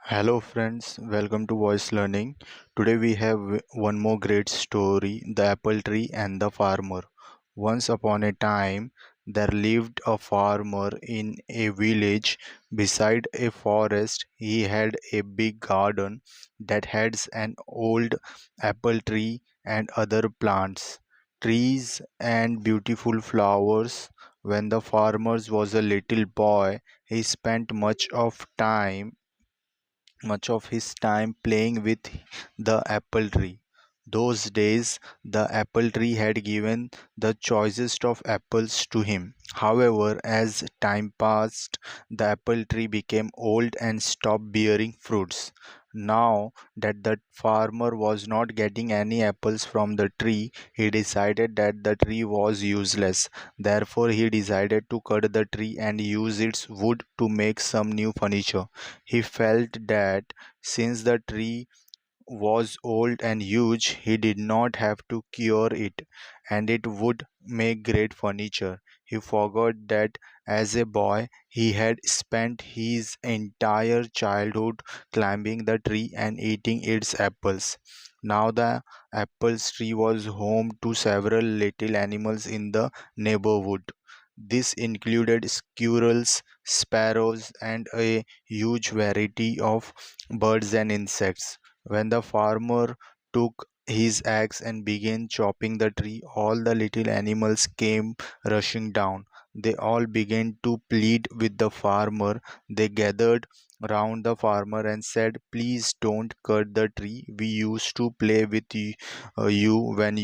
Hello friends, welcome to Voice Learning. Today we have one more great story, The Apple Tree and the Farmer. Once upon a time, there lived a farmer in a village beside a forest. He had a big garden that had an old apple tree and other plants, trees and beautiful flowers. When the farmer was a little boy, he spent much of his time playing with the apple tree. Those days, the apple tree had given the choicest of apples to him. However, as time passed, the apple tree became old and stopped bearing fruits. Now that the farmer was not getting any apples from the tree, he decided that the tree was useless. Therefore, he decided to cut the tree and use its wood to make some new furniture. He felt that since the tree was old and huge, he did not have to cure it, and it would make great furniture. He forgot that as a boy he had spent his entire childhood climbing the tree and eating its apples. Now the apples tree was home to several little animals in the neighborhood. This included squirrels, sparrows, and a huge variety of birds and insects. When the farmer took his axe and began chopping the tree, all the little animals came rushing down. They all began to plead with the farmer. They gathered round the farmer and said, "Please don't cut the tree. We used to play with you when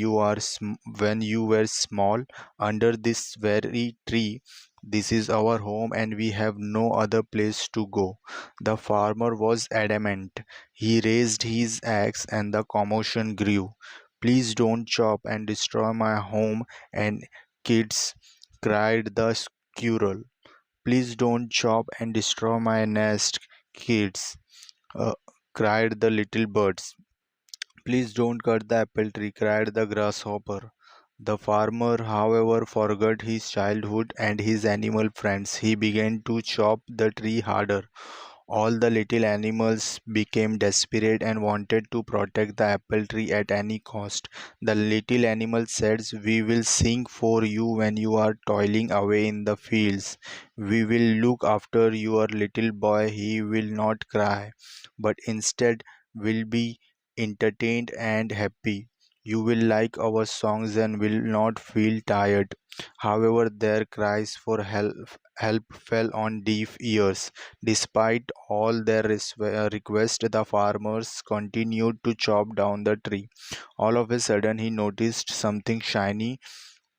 when you were small under this very tree. This is our home and we have no other place to go." The farmer was adamant. He raised his axe and the commotion grew. "Please don't chop and destroy my home and kids," cried the squirrel. "Please don't chop and destroy my nest, kids," uh, cried the little birds. "Please don't cut the apple tree," cried the grasshopper. The farmer, however, forgot his childhood and his animal friends. He began to chop the tree harder. All the little animals became desperate and wanted to protect the apple tree at any cost. The little animals said, "We will sing for you when you are toiling away in the fields. We will look after your little boy. He will not cry, but instead will be entertained and happy. You will like our songs and will not feel tired." However, their cries for help fell on deaf ears. Despite all their requests, the farmers continued to chop down the tree. All of a sudden, he noticed something shiny.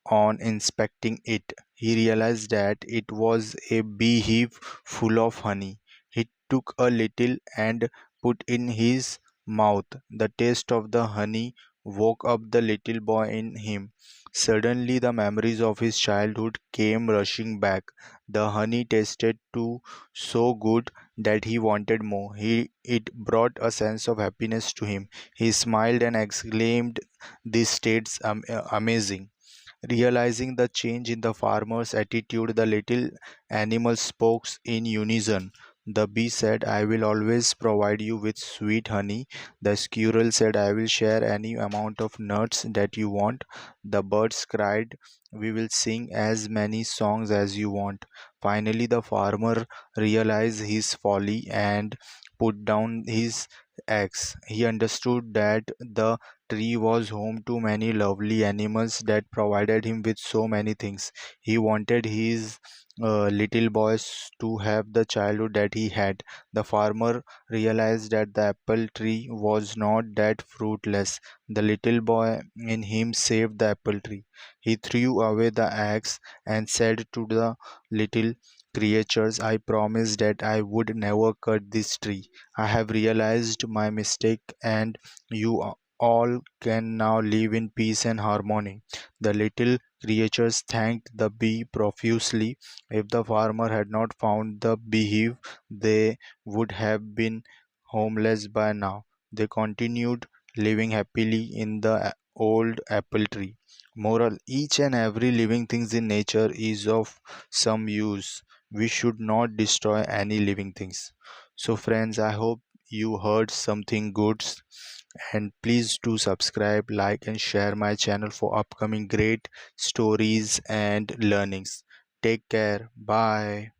On inspecting it, he realized that it was a beehive full of honey. He took a little and put in his mouth. The taste of the honey woke up the little boy in him. Suddenly, the memories of his childhood came rushing back. The honey tasted too so good that he wanted more. It brought a sense of happiness to him. He smiled and exclaimed, "This tastes amazing." Realizing the change in the farmer's attitude, the little animal spoke in unison. The bee said, "I will always provide you with sweet honey." The squirrel said, "I will share any amount of nuts that you want." The birds cried, "We will sing as many songs as you want." Finally, the farmer realized his folly and put down his axe. He understood that the tree was home to many lovely animals that provided him with so many things. He wanted his little boys to have the childhood that he had. The farmer realized that the apple tree was not that fruitless. The little boy in him saved the apple tree. He threw away the axe and said to the little creatures, "I promised that I would never cut this tree. I have realized my mistake, and you all can now live in peace and harmony." The little creatures thanked the bee profusely. If the farmer had not found the beehive, they would have been homeless by now. They continued living happily in the old apple tree. Moral: each and every living thing in nature is of some use. We should not destroy any living things. So, friends, I hope you heard something good, and please do subscribe, like, and share my channel for upcoming great stories and learnings. Take care. Bye.